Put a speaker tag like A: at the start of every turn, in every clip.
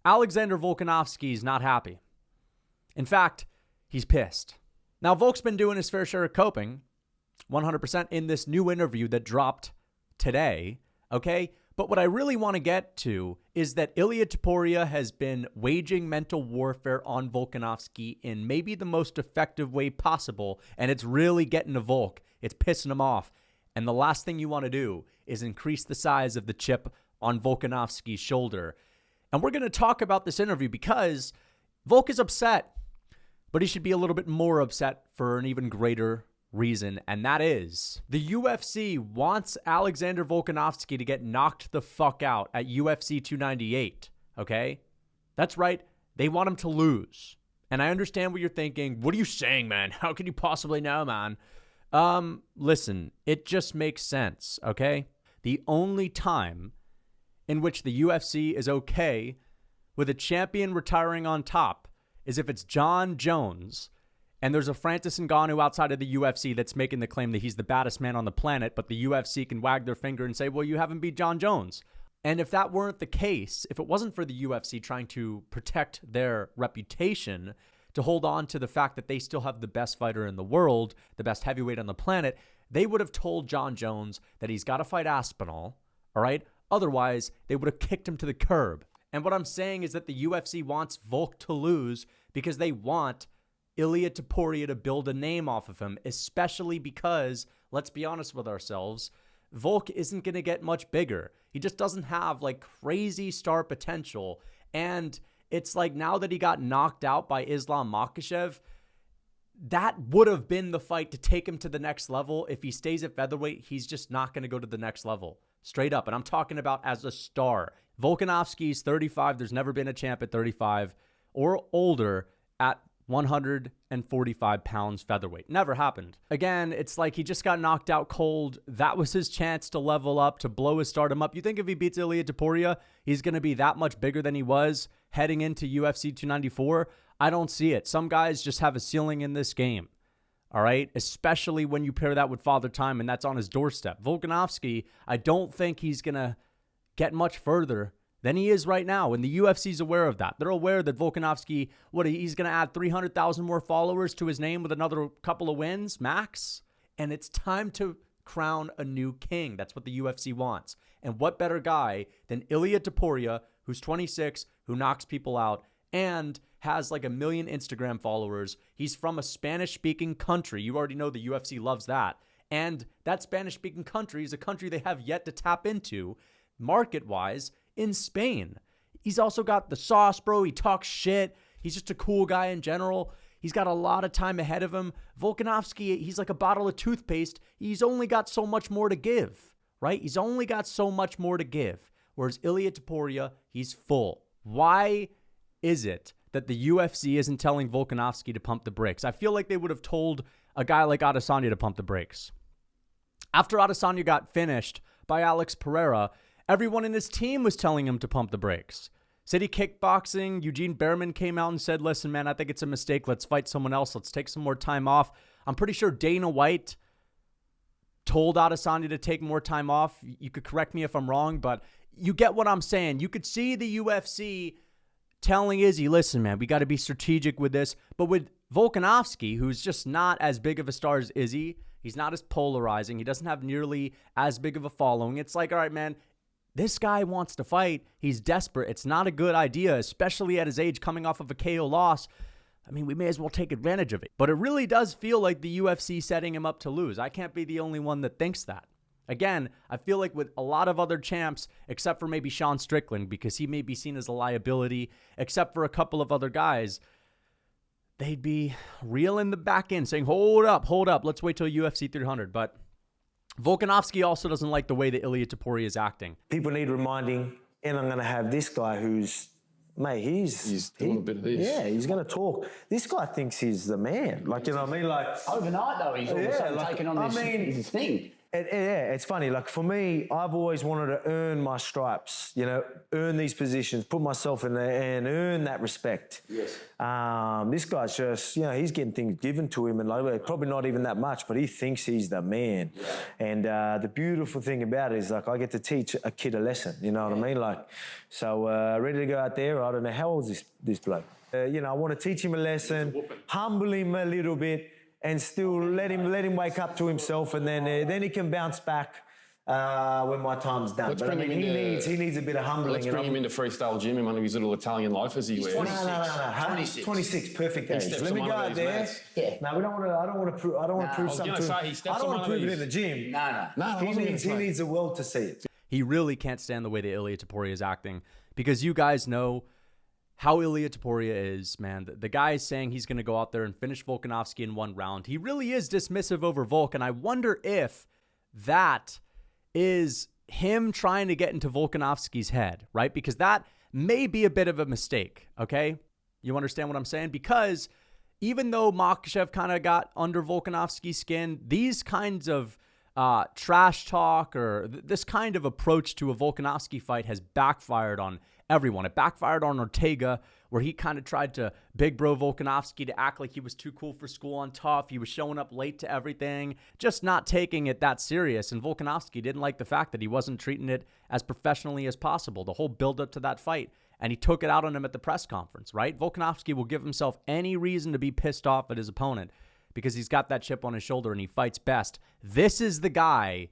A: Alexander Volkanovski is not happy. In fact, he's pissed. Now, Volk's been doing his fair share of coping, 100% in this new interview that dropped today, okay? But what I really want to get to is that Ilia Topuria has been waging mental warfare on Volkanovski in maybe the most effective way possible, and it's really getting to Volk. It's pissing him off. And the last thing you want to do is increase the size of the chip on Volkanovski's shoulder. And we're going to talk about this interview because Volk is upset, but he should be a little bit more upset for an even greater reason, and that is the UFC wants Alexander Volkanovski to get knocked the fuck out at UFC 298, okay? That's right. They want him to lose. And I understand what you're thinking. What are you saying, man? How can you possibly know, man? Listen, it just makes sense, okay? The only time in which the UFC is okay with a champion retiring on top is if it's John Jones and there's a Francis Ngannou outside of the UFC that's making the claim that he's the baddest man on the planet, but the UFC can wag their finger and say, well, you haven't beat John Jones. And if that weren't the case, if it wasn't for the UFC trying to protect their reputation, to hold on to the fact that they still have the best fighter in the world, the best heavyweight on the planet, they would have told John Jones that he's got to fight Aspinall, all right? Otherwise, they would have kicked him to the curb. And what I'm saying is that the UFC wants Volk to lose because they want Ilia Topuria to build a name off of him, especially because, let's be honest with ourselves, Volk isn't going to get much bigger. He just doesn't have like crazy star potential. And it's like now that he got knocked out by Islam Makhachev, that would have been the fight to take him to the next level. If he stays at featherweight, he's just not going to go to the next level. Straight up. And I'm talking about as a star. Volkanovski's 35. There's never been a champ at 35 or older at 145 pounds featherweight. Never happened. Again, it's like he just got knocked out cold. That was his chance to level up, to blow his stardom up. You think if he beats Ilia Topuria, he's going to be that much bigger than he was heading into UFC 294? I don't see it. Some guys just have a ceiling in this game. All right? Especially when you pair that with Father Time and that's on his doorstep. Volkanovski, I don't think he's going to get much further than he is right now, and the UFC's aware of that. They're aware that Volkanovski, he's going to add 300,000 more followers to his name with another couple of wins, max, and it's time to crown a new king. That's what the UFC wants. And what better guy than Ilia Topuria, who's 26, who knocks people out, and has like 1 million Instagram followers. He's from a Spanish-speaking country. You already know the UFC loves that. And that Spanish-speaking country is a country they have yet to tap into, market-wise, in Spain. He's also got the sauce, bro. He talks shit. He's just a cool guy in general. He's got a lot of time ahead of him. Volkanovski, he's like a bottle of toothpaste. He's only got so much more to give, right? He's only got so much more to give. Whereas Ilia Topuria, he's full. Why is it that the UFC isn't telling Volkanovski to pump the brakes? I feel like they would have told a guy like Adesanya to pump the brakes. After Adesanya got finished by Alex Pereira, everyone in his team was telling him to pump the brakes. City Kickboxing, Eugene Behrman came out and said, listen, man, I think it's a mistake. Let's fight someone else. Let's take some more time off. I'm pretty sure Dana White told Adesanya to take more time off. You could correct me if I'm wrong, but you get what I'm saying. You could see the UFC telling Izzy, listen, man, we got to be strategic with this. But with Volkanovski, who's just not as big of a star as Izzy, he's not as polarizing. He doesn't have nearly as big of a following. It's like, all right, man, this guy wants to fight. He's desperate. It's not a good idea, especially at his age, coming off of a KO loss. I mean, we may as well take advantage of it. But it really does feel like the UFC setting him up to lose. I can't be the only one that thinks that. Again, I feel like with a lot of other champs, except for maybe Sean Strickland, because he may be seen as a liability, except for a couple of other guys, they'd be reeling the back end, saying, hold up, let's wait till UFC 300. But Volkanovski also doesn't like the way that Ilia Topuria is acting.
B: People need reminding, and I'm going to have this guy who's, mate, he's doing a bit of this. Yeah, he's going to talk. This guy thinks he's the man. Like, you know what I mean? Like
C: overnight, though, he's all of a sudden taking on this thing.
B: Yeah, it's funny. Like for me, I've always wanted to earn my stripes, earn these positions, put myself in there and earn that respect.
C: Yes.
B: This guy's just, he's getting things given to him and like, probably not even that much, but he thinks he's the man.
C: Yeah.
B: And the beautiful thing about it is like I get to teach a kid a lesson, you know what I mean? Like, so ready to go out there. I don't know, how old is this bloke? I want to teach him a lesson, humble him a little bit, and still let him wake up to himself, and then he can bounce back when my time's done.
D: Let's
B: but
D: bring him
B: he needs a bit of humbling.
D: Let's bring him into freestyle gym in one of his little Italian loafers he wears.
C: 26.
B: No.
C: 26.
B: 26, perfect age.
D: steps
B: Let me
D: on
B: go
D: one of
B: out
D: these
B: there.
D: mats.
C: Yeah.
B: No, we don't want to. I don't want to prove. I don't want to prove something to him. I don't want to prove it in the gym.
C: No.
B: He needs the world to see it.
A: He really can't stand the way that Ilia Topuria is acting, because you guys know how Ilia Topuria is, man. The guy is saying he's going to go out there and finish Volkanovski in one round. He really is dismissive over Volk, and I wonder if that is him trying to get into Volkanovski's head, right? Because that may be a bit of a mistake, okay? You understand what I'm saying? Because even though Makhachev kind of got under Volkanovski's skin, these kinds of trash talk or this kind of approach to a Volkanovski fight has backfired on everyone. It backfired on Ortega, where he kind of tried to big bro Volkanovski to act like he was too cool for school on Tough. He was showing up late to everything, just not taking it that serious. And Volkanovski didn't like the fact that he wasn't treating it as professionally as possible, the whole build-up to that fight. And he took it out on him at the press conference, right? Volkanovski will give himself any reason to be pissed off at his opponent because he's got that chip on his shoulder and he fights best. This is the guy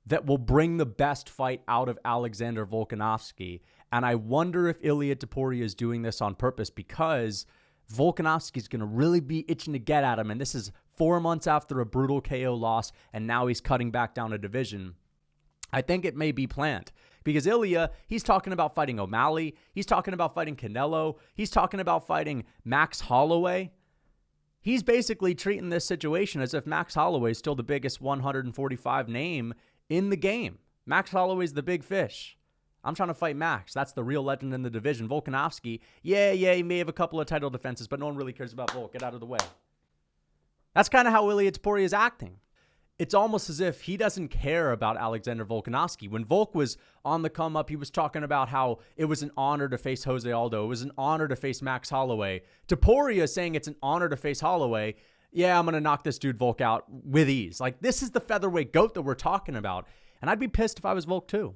A: that will bring the best fight out of Alexander Volkanovski. And I wonder if Ilia Topuria is doing this on purpose, because Volkanovski is going to really be itching to get at him. And this is 4 months after a brutal KO loss, and now he's cutting back down a division. I think it may be planned, because Ilia, he's talking about fighting O'Malley. He's talking about fighting Canelo. He's talking about fighting Max Holloway. He's basically treating this situation as if Max Holloway is still the biggest 145 name in the game. Max Holloway's the big fish. I'm trying to fight Max. That's the real legend in the division. Volkanovski, yeah, he may have a couple of title defenses, but no one really cares about Volk. Get out of the way. That's kind of how Ilia Topuria is acting. It's almost as if he doesn't care about Alexander Volkanovski. When Volk was on the come up, he was talking about how it was an honor to face Jose Aldo. It was an honor to face Max Holloway. Topuria saying it's an honor to face Holloway. Yeah, I'm going to knock this dude Volk out with ease. Like, this is the featherweight GOAT that we're talking about. And I'd be pissed if I was Volk too.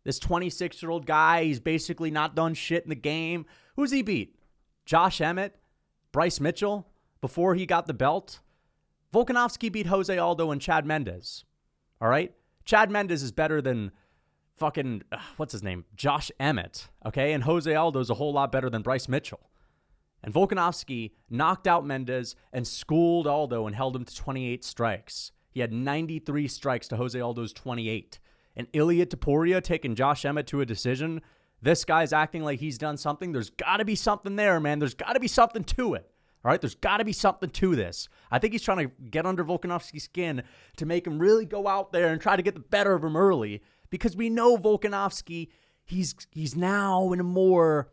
A: This 26-year-old guy, he's basically not done shit in the game. Who's he beat? Josh Emmett? Bryce Mitchell? Before he got the belt? Volkanovski beat Jose Aldo and Chad Mendes. All right? Chad Mendes is better than fucking, what's his name? Josh Emmett. Okay? And Jose Aldo is a whole lot better than Bryce Mitchell. And Volkanovski knocked out Mendes and schooled Aldo and held him to 28 strikes. He had 93 strikes to Jose Aldo's 28. And Ilia Topuria taking Josh Emmett to a decision. This guy's acting like he's done something. There's got to be something there, man. There's got to be something to it. All right? There's got to be something to this. I think he's trying to get under Volkanovski's skin to make him really go out there and try to get the better of him early, because we know Volkanovski, he's now in a more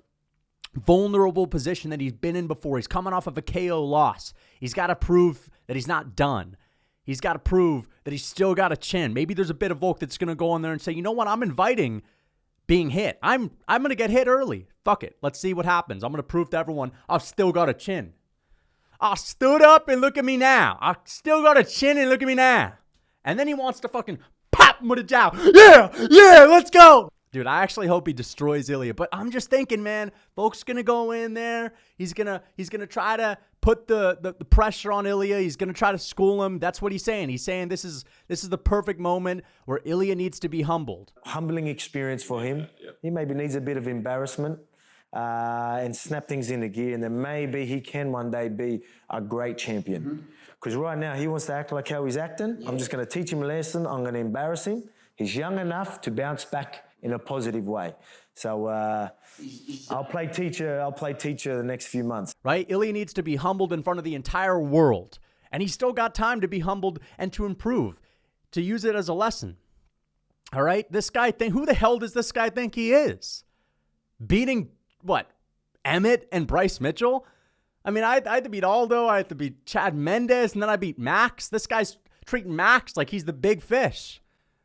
A: vulnerable position than he's been in before. He's coming off of a KO loss. He's got to prove that he's not done. He's got to prove that he's still got a chin. Maybe there's a bit of Volk that's going to go in there and say, you know what, I'm inviting being hit. I'm going to get hit early. Fuck it. Let's see what happens. I'm going to prove to everyone I've still got a chin. I stood up and look at me now. I still got a chin and look at me now. And then he wants to fucking pop him with a jowl. Yeah, let's go. Dude, I actually hope he destroys Ilia. But I'm just thinking, man, Volk's going to go in there. He's gonna try to put the pressure on Ilia. He's going to try to school him. That's what he's saying. He's saying this is the perfect moment where Ilia needs to be humbled.
B: Humbling experience for him. He maybe needs a bit of embarrassment and snap things into gear. And then maybe he can one day be a great champion. Because right now he wants to act like how he's acting. Yeah. I'm just going to teach him a lesson. I'm going to embarrass him. He's young enough to bounce back in a positive way. So I'll play teacher the next few months.
A: Right? Ilia needs to be humbled in front of the entire world. And he's still got time to be humbled and to improve, to use it as a lesson. All right? This guy who the hell does this guy think he is? Beating, what, Emmett and Bryce Mitchell? I mean, I had to beat Aldo, I had to beat Chad Mendes, and then I beat Max. This guy's treating Max like he's the big fish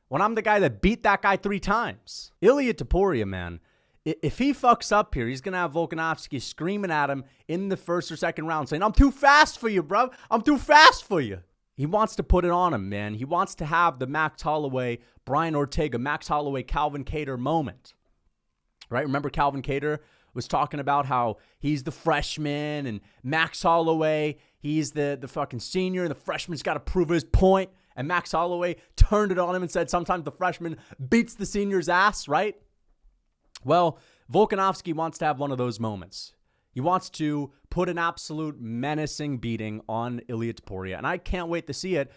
A: when I'm the guy that beat that guy 3 times. Ilia Topuria, man, if he fucks up here, he's going to have Volkanovski screaming at him in the first or second round saying, I'm too fast for you, bro. I'm too fast for you. He wants to put it on him, man. He wants to have the Max Holloway, Brian Ortega, Max Holloway, Calvin Kattar moment. Right? Remember Calvin Kattar was talking about how he's the freshman and Max Holloway, he's the fucking senior and the freshman's got to prove his point. And Max Holloway turned it on him and said sometimes the freshman beats the senior's ass, right? Well, Volkanovski wants to have one of those moments. He wants to put an absolute menacing beating on Ilia Topuria, and I can't wait to see it.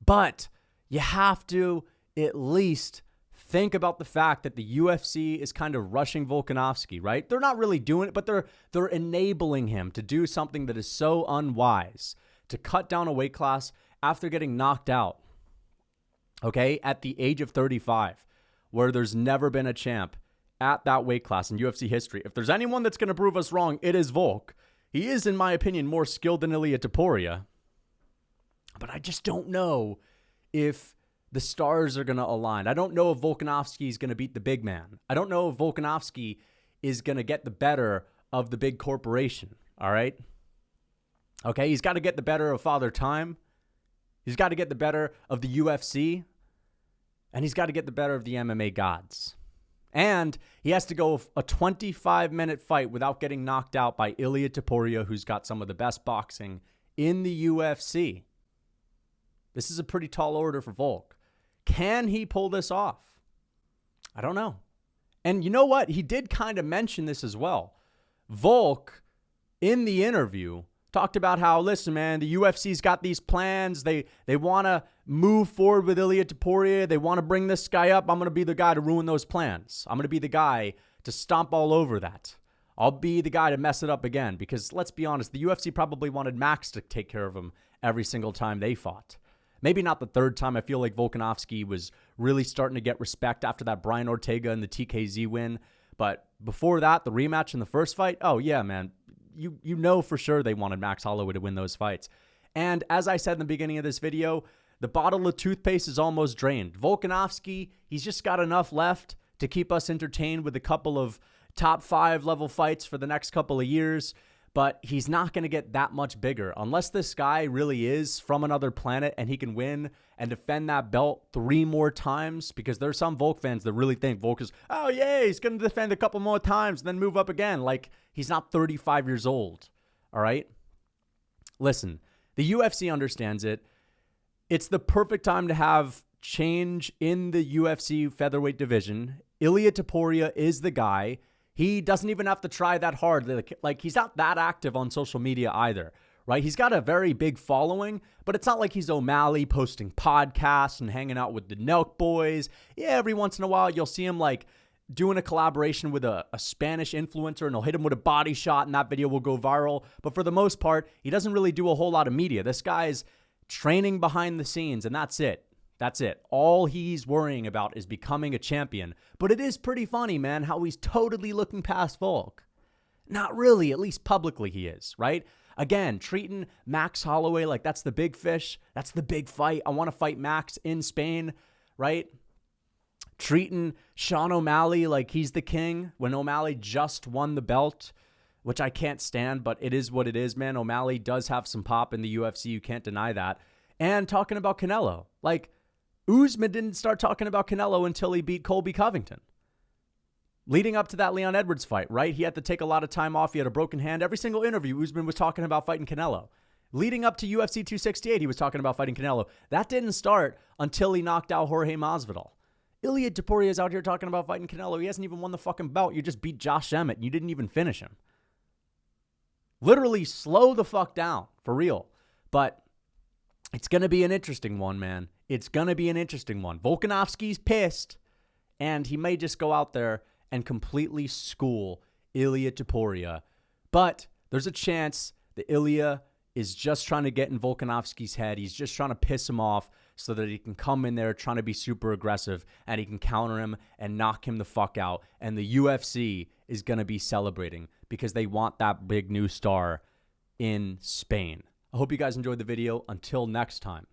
A: But you have to at least think about the fact that the UFC is kind of rushing Volkanovski, right? They're not really doing it, but they're enabling him to do something that is so unwise, to cut down a weight class after getting knocked out, okay, at the age of 35, where there's never been a champ at that weight class in UFC history. If there's anyone that's going to prove us wrong, it is Volk. He is, in my opinion, more skilled than Ilia Topuria. But I just don't know if the stars are going to align. I don't know if Volkanovski is going to beat the big man. I don't know if Volkanovski is going to get the better of the big corporation, all right? Okay, he's got to get the better of Father Time. He's got to get the better of the UFC. And he's got to get the better of the MMA gods. And he has to go a 25-minute fight without getting knocked out by Ilia Topuria, who's got some of the best boxing in the UFC. This is a pretty tall order for Volk. Can he pull this off? I don't know. And you know what? He did kind of mention this as well. Volk, in the interview, talked about how, listen, man, the UFC's got these plans. They want to move forward with Ilia Topuria. They want to bring this guy up. I'm going to be the guy to ruin those plans. I'm going to be the guy to stomp all over that. I'll be the guy to mess it up again because, let's be honest, the UFC probably wanted Max to take care of him every single time they fought. Maybe not the third time. I feel like Volkanovski was really starting to get respect after that Brian Ortega and the TKZ win. But before that, the rematch in the first fight, oh, yeah, man. You know for sure they wanted Max Holloway to win those fights. And as I said in the beginning of this video, the bottle of toothpaste is almost drained. Volkanovski, he's just got enough left to keep us entertained with a couple of top 5 level fights for the next couple of years. But he's not going to get that much bigger unless this guy really is from another planet and he can win and defend that belt 3 more times, because there's some Volk fans that really think Volk is, oh yeah, he's going to defend a couple more times and then move up again. Like, he's not 35 years old. All right. Listen, the UFC understands it. It's the perfect time to have change in the UFC featherweight division. Ilia Topuria is the guy. He doesn't even have to try that hard. Like, he's not that active on social media either, right? He's got a very big following, but it's not like he's O'Malley posting podcasts and hanging out with the Nelk boys. Yeah, every once in a while you'll see him like doing a collaboration with a Spanish influencer, and he'll hit him with a body shot and that video will go viral. But for the most part, he doesn't really do a whole lot of media. This guy's training behind the scenes, and that's it. That's it. All he's worrying about is becoming a champion. But it is pretty funny, man, how he's totally looking past Volk. Not really, at least publicly he is, right? Again, treating Max Holloway like that's the big fish. That's the big fight. I want to fight Max in Spain, right? Treating Sean O'Malley like he's the king when O'Malley just won the belt, which I can't stand, but it is what it is, man. O'Malley does have some pop in the UFC. You can't deny that. And talking about Canelo. Like, Usman didn't start talking about Canelo until he beat Colby Covington. Leading up to that Leon Edwards fight, right? He had to take a lot of time off. He had a broken hand. Every single interview, Usman was talking about fighting Canelo. Leading up to UFC 268, he was talking about fighting Canelo. That didn't start until he knocked out Jorge Masvidal. Ilia Topuria is out here talking about fighting Canelo. He hasn't even won the fucking belt. You just beat Josh Emmett and you didn't even finish him. Literally slow the fuck down, for real. But it's going to be an interesting one, man. It's going to be an interesting one. Volkanovski's pissed, and he may just go out there and completely school Ilia Topuria. But there's a chance that Ilia is just trying to get in Volkanovski's head. He's just trying to piss him off so that he can come in there trying to be super aggressive, and he can counter him and knock him the fuck out. And the UFC is going to be celebrating because they want that big new star in Spain. I hope you guys enjoyed the video. Until next time.